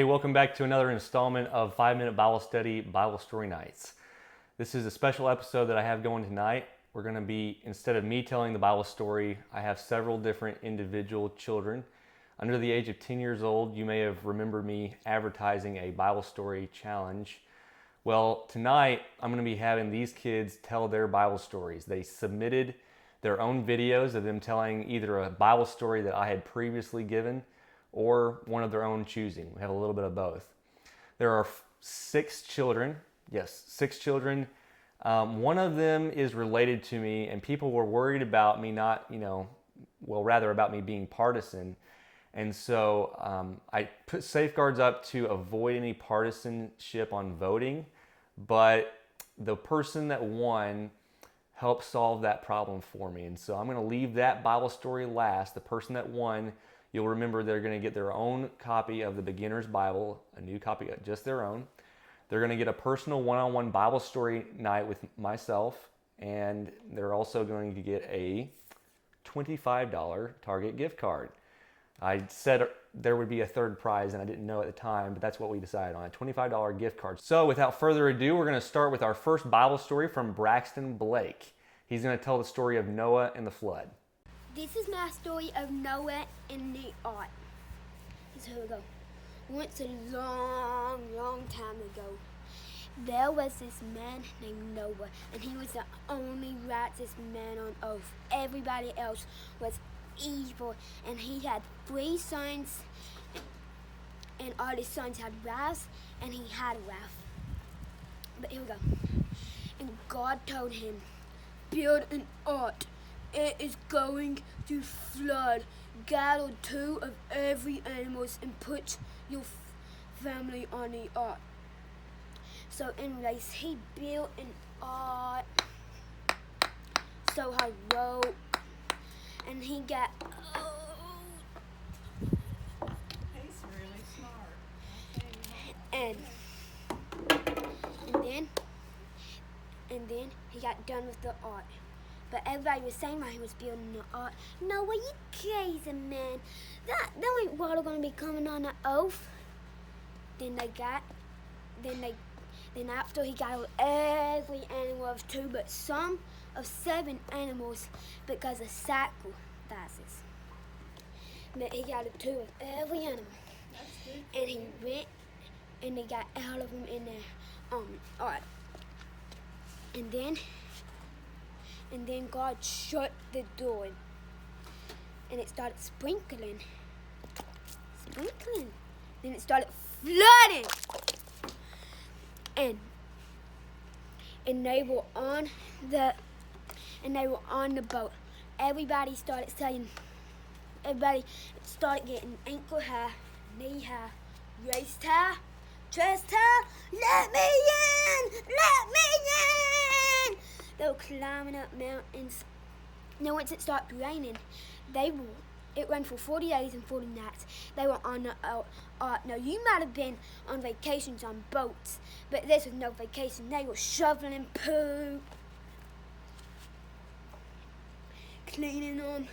Hey, welcome back to another installment of 5-Minute Bible Study Bible Story Nights. This is a special episode that I have going tonight. We're going to be, instead of me telling the Bible story, I have several different individual children. Under the age of 10 years old, you may have remembered me advertising a Bible story challenge. Well, tonight I'm going to be having these kids tell their Bible stories. They submitted their own videos of them telling either a Bible story that I had previously given or one of their own choosing. We have a little bit of both. There are 6 children. Yes, 6 children. One of them is related to me, and people were worried about me not, rather about me being partisan. And so I put safeguards up to avoid any partisanship on voting, but the person that won helped solve that problem for me. And so I'm going to leave that Bible story last. The person that won, you'll remember they're going to get their own copy of the Beginner's Bible, a new copy, just their own. They're going to get a personal one-on-one Bible story night with myself, and they're also going to get a $25 Target gift card. I said there would be a third prize, and I didn't know at the time, but that's what we decided on, a $25 gift card. So without further ado, we're going to start with our first Bible story from Braxton Blake. He's going to tell the story of Noah and the flood. This is my story of Noah and the ark. So here we go. Once a long, long time ago, there was this man named Noah, and he was the only righteous man on earth. Everybody else was evil, and he had 3 sons, and all his sons had wives, and he had a wife. But here we go. And God told him, build an ark. It is going to flood. Gather 2 of every animals and put your family on the ark. So anyways, he built an ark. So I wrote, and he got He's really smart. and then he got done with the ark. But everybody was saying while he was building the ark, Noah, you crazy man. There ain't water gonna be coming on the earth. Then after he got every animal of 2, but some of 7 animals because of sacrifices. But he got 2 of every animal. And he went and they got all of them in there. Ark. And then God shut the door, and it started sprinkling. Then it started flooding, and they were on the boat. Everybody started getting ankle high, knee high, waist high, chest high. Let me in! Let me in! They were climbing up mountains. Now once it started raining, it ran for 40 days and 40 nights. They were on the ark. Now you might have been on vacations on boats, but this was no vacation. They were shoveling poo, cleaning them,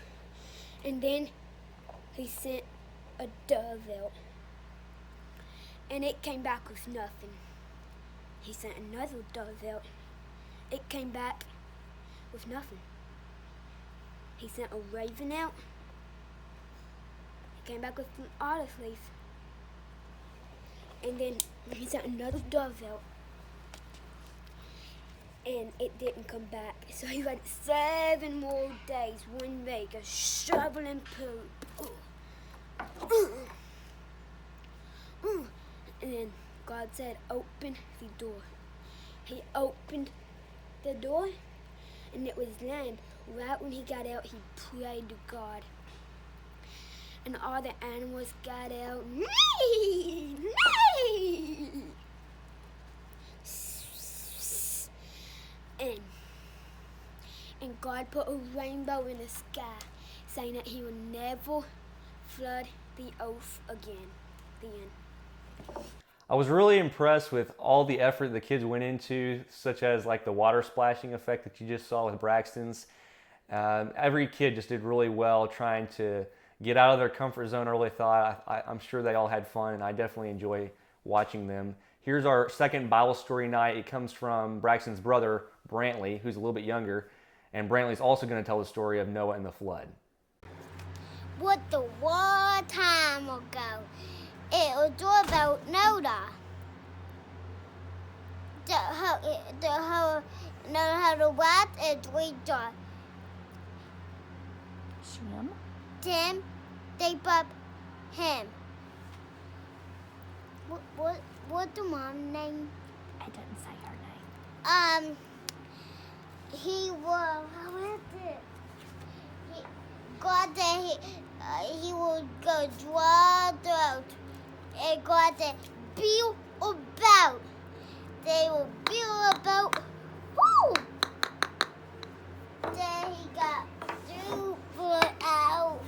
and then he sent a dove out, and it came back with nothing. He sent another dove out. It came back with nothing. He sent a raven out. It came back with an olive leaf. And then he sent another dove out. And it didn't come back. So he went 7 more days, 1 week, of shoveling poo. And then God said, open the door. He opened the door, and it was land. Right when he got out, he prayed to God, and all the animals got out. And God put a rainbow in the sky, saying that he would never flood the earth again. The end. I was really impressed with all the effort the kids went into, such as like the water splashing effect that you just saw with Braxton's. Every kid just did really well trying to get out of their comfort zone early. Thought I'm sure they all had fun, and I definitely enjoy watching them. Here's our second Bible story night. It comes from Braxton's brother, Brantley, who's a little bit younger. And Brantley's also going to tell the story of Noah and the flood. What the one time ago, it was all about Noah. How the what is we done. Shem? Tim, they bought him. What the mom name? I didn't say her name. He was, how is it? God that he would go draw out and God that build about. They will build about. Whoo! Then he got super out.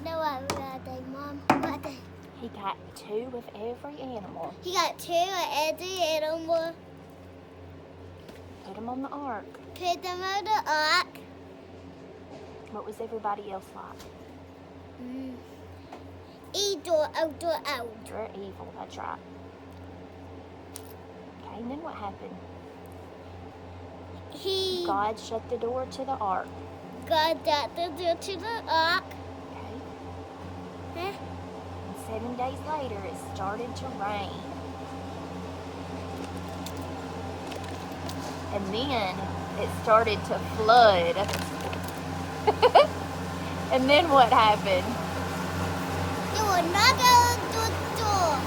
No, I got that, Mom. What the? He got 2 of every animal. He got 2 of every animal. Put them on the ark. Put them on the ark. What was everybody else like? Evil, out. They're evil, that's right. Okay, and then what happened? God shut the door to the ark. God shut the door to the ark. Okay. Huh? And 7 days later, it started to rain. And then it started to flood. And then what happened? You will not go to the door.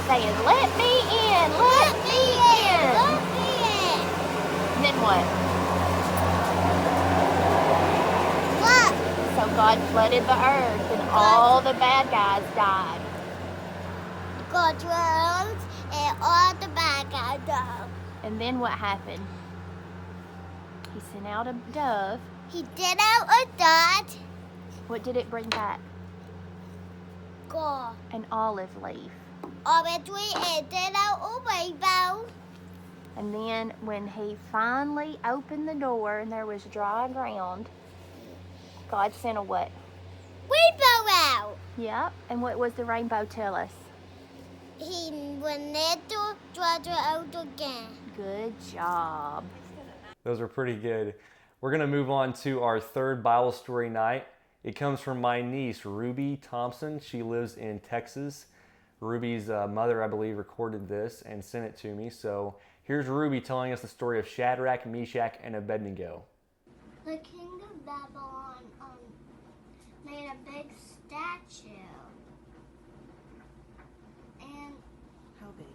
Saying, let me in, let me in. Let me in. And then what? What? So God flooded the earth and all the bad guys died. God drowned and all the bad guys died. And then what happened? He sent out a dove. He did out a dot. What did it bring back? God. An olive leaf. Obviously, it did out a rainbow. And then when he finally opened the door and there was dry ground, God sent a what? Rainbow out. Yep. And what was the rainbow tell us? He will never draw out again. Good job. Those are pretty good. We're going to move on to our third Bible story night. It comes from my niece, Ruby Thompson. She lives in Texas. Ruby's mother, I believe, recorded this and sent it to me. So here's Ruby telling us the story of Shadrach, Meshach, and Abed-Nego. The king of Babylon made a big statue. And How big?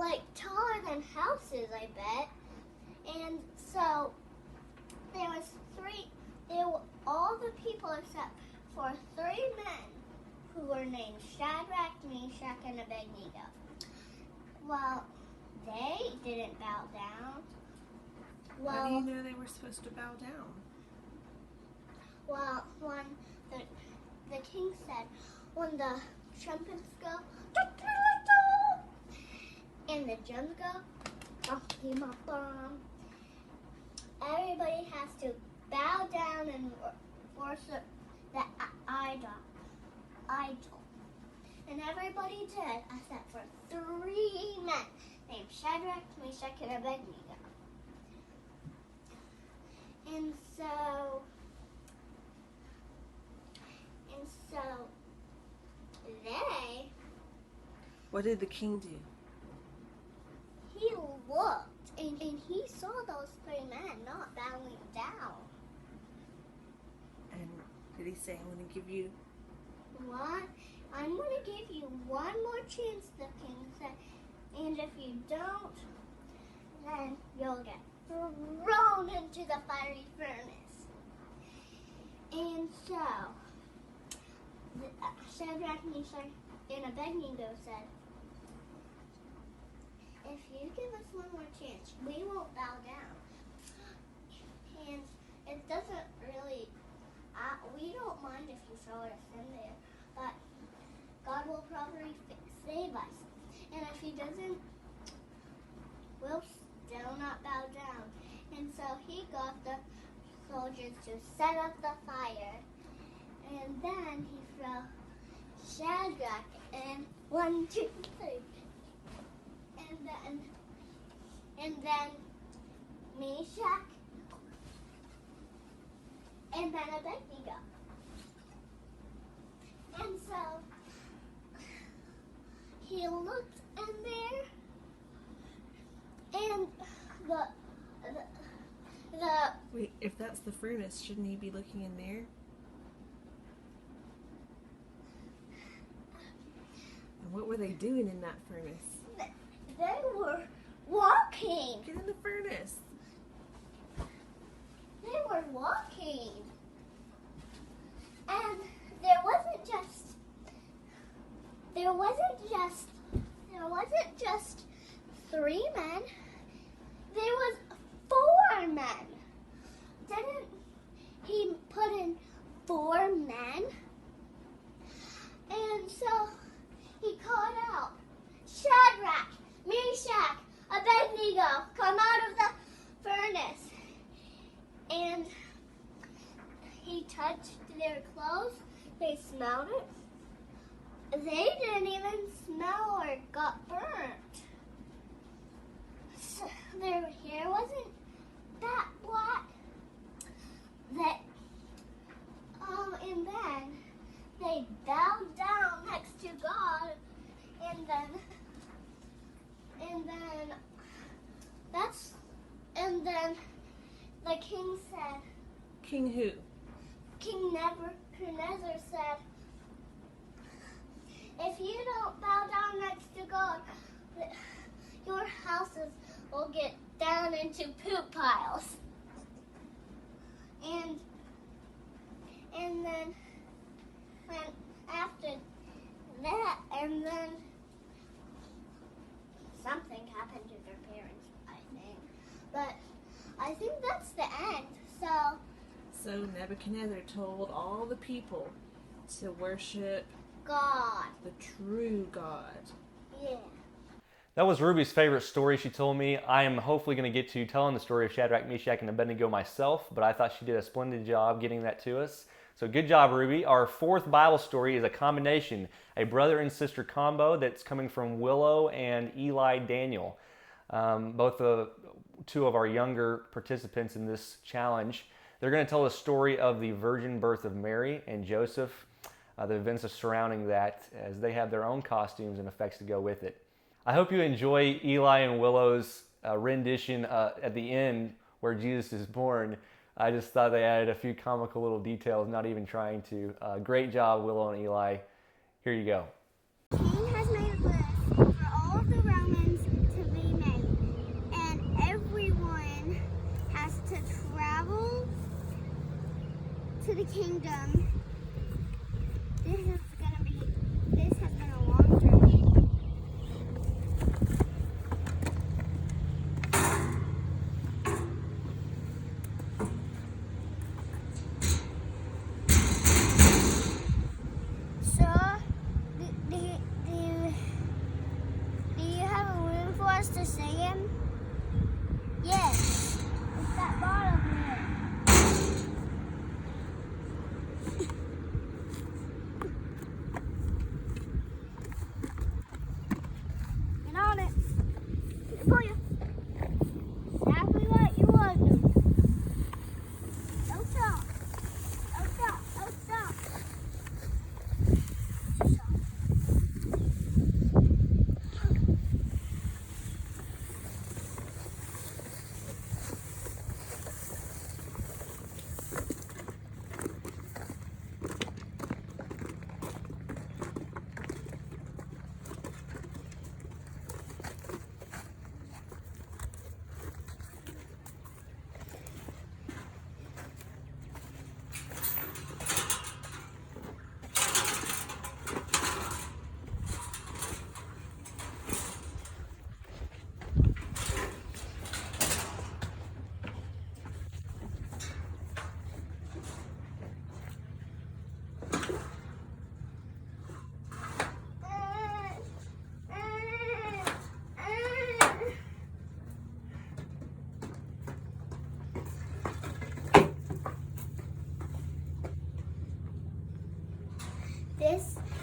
like taller than houses, I bet. And so there were all the people except for 3 men who were named Shadrach, Meshach, and Abed-Nego. Well, they didn't bow down. How do you know they were supposed to bow down? Well, when the king said, when the trumpets go, and the drums go, everybody has to bow down and worship the idol. And everybody did, except for 3 men named Shadrach, Meshach, and Abed-Nego. And so they, What did the king do? he looked and he saw those 3 men not bowing down. And did he say, I'm going to give you... What? I'm going to give you one more chance, the king said. And if you don't, then you'll get thrown into the fiery furnace. And so, Shadrach, Meshach, and Abed-Nego said, if you give us one more chance, we won't bow down. And it doesn't really, we don't mind if you throw us in there, but God will probably save us. And if he doesn't, we'll still not bow down. And And so he got the soldiers to set up the fire. And then he threw Shadrach in 1, 2, 3. And then Meshach. And then Abed-Nego. And so he looked in there, and the Wait, if that's the furnace, shouldn't he be looking in there? And what were they doing in that furnace? they were walking. Get in the furnace. They were walking. And there wasn't just 3 men. There was 4 men. Didn't he put in 4 men? And so he called out, Shadrach, Meshach, Abed-Nego, come out of the furnace. And he touched their clothes. They smelled it. They didn't even smell or got burnt. So their hair wasn't that black. And then they bowed down next to God, and then the king said, King who? King Nebuchadnezzar said, if you don't bow down next to God, your houses will get down into poop piles. And then after that, and then something happened to their parents, I think. But I think that's the end. So Nebuchadnezzar told all the people to worship God. the true God. Yeah. That was Ruby's favorite story she told me. I am hopefully going to get to telling the story of Shadrach, Meshach, and Abed-Nego myself, but I thought she did a splendid job getting that to us. So good job, Ruby. Our 4th Bible story is a combination, a brother and sister combo that's coming from Willow and Eli Daniel. Both 2 of our younger participants in this challenge. They're going to tell the story of the virgin birth of Mary and Joseph, the events surrounding that, as they have their own costumes and effects to go with it. I hope you enjoy Eli and Willow's rendition at the end where Jesus is born. I just thought they added a few comical little details, not even trying to. Great job, Willow and Eli. Here you go. The king has made a list for all of the Romans to be made, and everyone has to travel to the kingdom. This has been a long journey. So, do you have a room for us to sing in? Yes, it's that bottom room.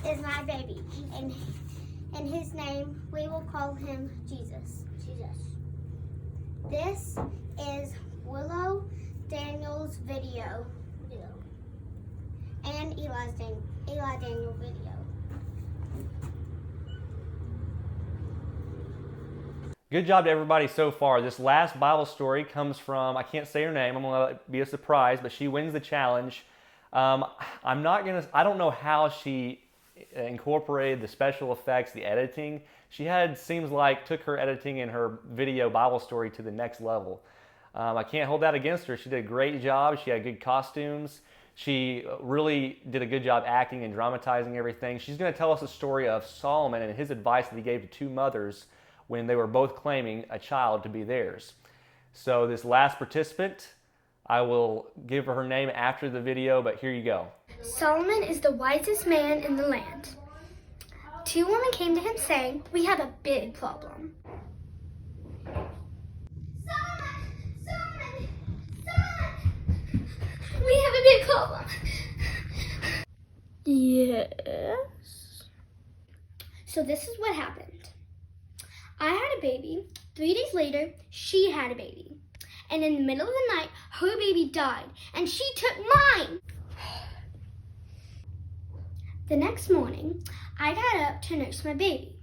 is my baby, and in his name we will call him Jesus. Jesus. This is Willow Daniel's video. And Eli Daniel video. Good job to everybody so far. This last Bible story comes from, I can't say her name, I'm gonna let it be a surprise, but she wins the challenge. I don't know how she incorporated the special effects, the editing. Seems like took her editing and her video Bible story to the next level. I can't hold that against her. She did a great job. She had good costumes. She really did a good job acting and dramatizing everything. She's going to tell us the story of Solomon and his advice that he gave to two mothers when they were both claiming a child to be theirs. So this last participant, I will give her name after the video, but here you go. Solomon is the wisest man in the land. Two women came to him saying, "We have a big problem." Solomon! We have a big problem. Yes. So this is what happened. I had a baby. 3 days later, she had a baby. And in the middle of the night, her baby died, and she took mine. The next morning, I got up to nurse my baby,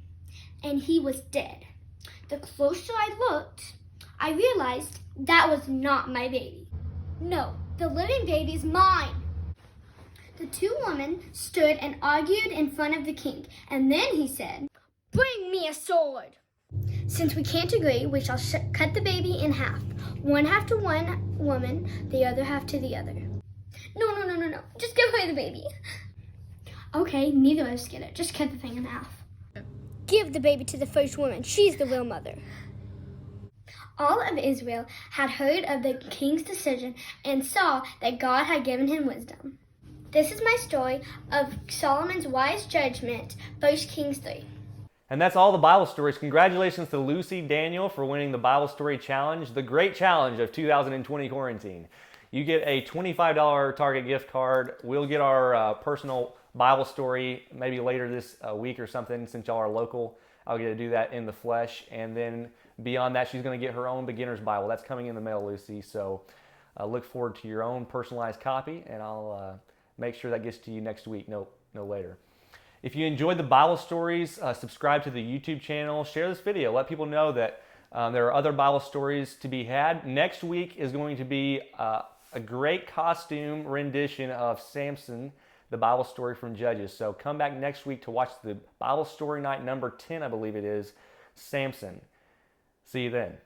and he was dead. The closer I looked, I realized that was not my baby. No, the living baby's mine. The two women stood and argued in front of the king, and then he said, "Bring me a sword. Since we can't agree, we shall cut the baby in half. One half to one woman, the other half to the other." No. Just give away the baby. Okay, neither of us get it. Just cut the thing in half. Give the baby to the first woman. She's the real mother. All of Israel had heard of the king's decision and saw that God had given him wisdom. This is my story of Solomon's wise judgment, 1 Kings 3. And that's all the Bible stories. Congratulations to Lucy Daniel for winning the Bible Story Challenge, the great challenge of 2020 quarantine. You get a $25 Target gift card. We'll get our personal Bible story maybe later this week or something, since y'all are local. I'll get to do that in the flesh. And then beyond that, she's going to get her own beginner's Bible. That's coming in the mail, Lucy. So look forward to your own personalized copy, and I'll make sure that gets to you next week, no later. If you enjoyed the Bible stories, subscribe to the YouTube channel, share this video, let people know that there are other Bible stories to be had. Next week is going to be a great costume rendition of Samson, the Bible story from Judges. So come back next week to watch the Bible story night number 10, I believe it is, Samson. See you then.